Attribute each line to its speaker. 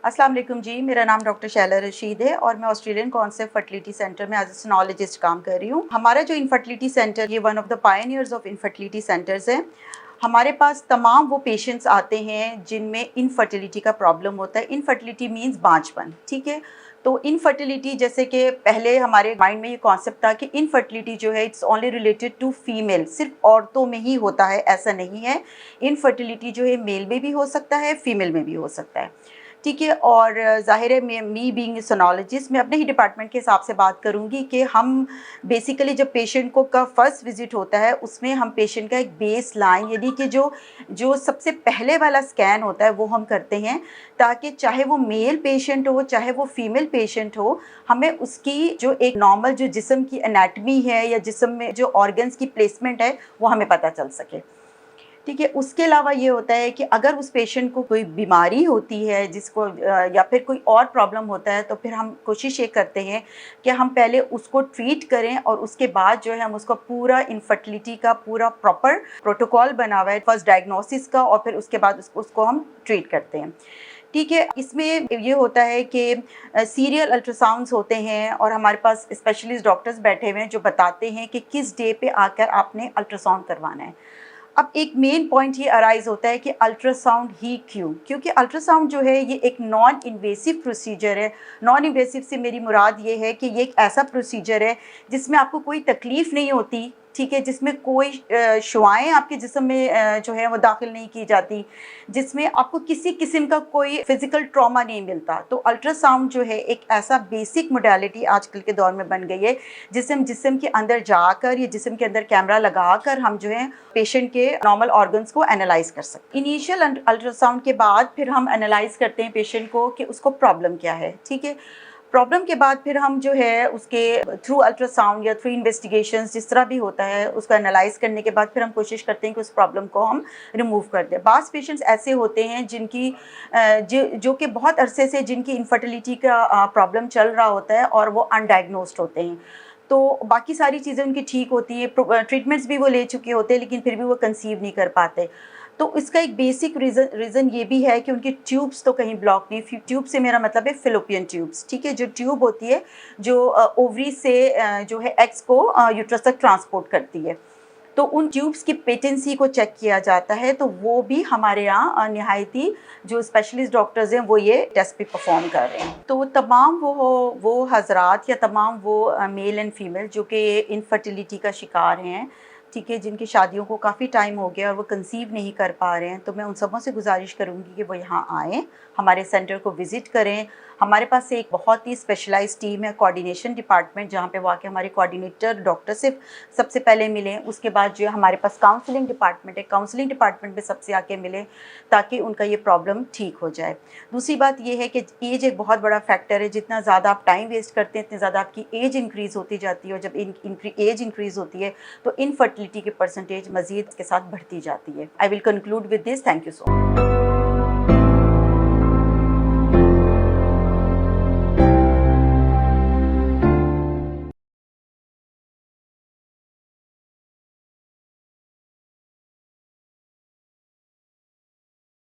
Speaker 1: अस्सलाम वालेकुम जी, मेरा नाम डॉक्टर शैला रशीद है और मैं ऑस्ट्रेलियन कॉन्सेप्ट फर्टिलिटी सेंटर में एज ए सोनोलॉजिस्ट काम कर रही हूँ। हमारा जो इनफर्टिलिटी सेंटर, ये one of the pioneers of infertility centres है। हमारे पास तमाम वो पेशेंट्स आते हैं जिनमें इनफर्टिलिटी का प्रॉब्लम होता है। इनफर्टिलिटी मीन्स बांझपन, ठीक है। तो इनफर्टिलिटी, जैसे कि पहले हमारे माइंड में ये कॉन्सेप्ट था कि इनफर्टिलिटी जो है it's only related to female, सिर्फ औरतों में ही होता है, ऐसा नहीं है। इनफर्टिलिटी जो है मेल में भी हो सकता है, फीमेल में भी हो सकता है, ठीक है। और ज़ाहिर है मी बीइंग ए सोनोलॉजिस्ट, मैं अपने ही डिपार्टमेंट के हिसाब से बात करूँगी कि हम बेसिकली जब पेशेंट को का फर्स्ट विज़िट होता है उसमें हम पेशेंट का एक बेस लाइन, यानी कि जो जो सबसे पहले वाला स्कैन होता है वो हम करते हैं, ताकि चाहे वो मेल पेशेंट हो चाहे वो फीमेल पेशेंट हो, हमें उसकी जो एक नॉर्मल जो जिस्म की एनाटमी है या जिस्म में जो ऑर्गन्स की प्लेसमेंट है वो हमें पता चल सके, ठीक है। उसके अलावा ये होता है कि अगर उस पेशेंट को कोई बीमारी होती है जिसको या फिर कोई और प्रॉब्लम होता है, तो फिर हम कोशिश ये करते हैं कि हम पहले उसको ट्रीट करें और उसके बाद जो है हम उसको पूरा इनफर्टिलिटी का पूरा प्रॉपर प्रोटोकॉल बना हुआ है फर्स्ट डायग्नोसिस का, और फिर उसके बाद उसको हम ट्रीट करते हैं, ठीक है। इसमें ये होता है कि सीरियल अल्ट्रासाउंड्स होते हैं और हमारे पास स्पेशलिस्ट डॉक्टर्स बैठे हुए हैं जो बताते हैं कि किस डे पे आकर आपने अल्ट्रासाउंड करवाना है। अब एक मेन पॉइंट ये अराइज होता है कि अल्ट्रासाउंड ही क्यों? क्योंकि अल्ट्रासाउंड जो है ये एक नॉन इन्वेसिव प्रोसीजर है। नॉन इन्वेसिव से मेरी मुराद ये है कि ये एक ऐसा प्रोसीजर है जिसमें आपको कोई तकलीफ़ नहीं होती, ठीक है, जिसमें कोई शुआएँ आपके जिस्म में जो है वो दाखिल नहीं की जाती, जिसमें आपको किसी किस्म का कोई फिज़िकल ट्रॉमा नहीं मिलता। तो अल्ट्रासाउंड जो है एक ऐसा बेसिक मोडालिटी आजकल के दौर में बन गई है, जिस्म के अंदर जाकर या जिस्म के अंदर कैमरा लगाकर हम जो है पेशेंट के नॉर्मल ऑर्गन्स को एनालाइज़ कर सकते हैं। इनिशियल अल्ट्रासाउंड के बाद फिर हम एनालाइज़ करते हैं पेशेंट को कि उसको प्रॉब्लम क्या है, ठीक है। प्रॉब्लम के बाद फिर हम जो है उसके थ्रू अल्ट्रासाउंड या थ्रू इन्वेस्टिगेशंस जिस तरह भी होता है उसको एनालाइज करने के बाद फिर हम कोशिश करते हैं कि उस प्रॉब्लम को हम रिमूव कर दें। बास पेशेंट्स ऐसे होते हैं जिनकी जो कि बहुत अरसे से जिनकी इनफर्टिलिटी का प्रॉब्लम चल रहा होता है और वो अनडायग्नोस्ड होते हैं, तो बाकी सारी चीज़ें उनकी ठीक होती हैं, ट्रीटमेंट्स भी वो ले चुके होते हैं, लेकिन फिर भी वो कंसीव नहीं कर पाते। तो इसका एक बेसिक रीज़न ये भी है कि उनकी ट्यूब्स तो कहीं ब्लॉक नहीं। ट्यूब से मेरा मतलब है फिलोपियन ट्यूब्स, ठीक है, जो ट्यूब होती है जो ओवरी से जो है एग्स को यूट्रस तक ट्रांसपोर्ट करती है। तो उन ट्यूब्स की पेटेंसी को चेक किया जाता है, तो वो भी हमारे यहाँ निहायती जो स्पेशलिस्ट डॉक्टर्स हैं वो ये टेस्ट भी परफॉर्म कर रहे हैं। तो तमाम वो हजरात या तमाम वो मेल एंड फीमेल जो कि इनफर्टिलिटी का शिकार हैं, ठीक है, जिनकी शादियों को काफ़ी टाइम हो गया और वो कंसीव नहीं कर पा रहे हैं, तो मैं उन सबों से गुजारिश करूँगी कि वो यहाँ आएँ, हमारे सेंटर को विज़िट करें। हमारे पास एक बहुत ही स्पेशलाइज्ड टीम है, कोऑर्डिनेशन डिपार्टमेंट, जहाँ पे वो आके हमारे कोऑर्डिनेटर डॉक्टर से सबसे पहले मिलें। उसके बाद जो है हमारे पास काउंसलिंग डिपार्टमेंट है, काउंसलिंग डिपार्टमेंट में सबसे आके मिलें ताकि उनका ये प्रॉब्लम ठीक हो जाए। दूसरी बात ये है कि एज एक बहुत बड़ा फैक्टर है। जितना ज़्यादा आप टाइम वेस्ट करते हैं, इतनी ज़्यादा आपकी एज इंक्रीज़ होती जाती है, और जब एज इंक्रीज़ होती है तो इनफर्टिलिटी की परसेंटेज मज़ीद के साथ बढ़ती जाती है। I will conclude with this. Thank you so much.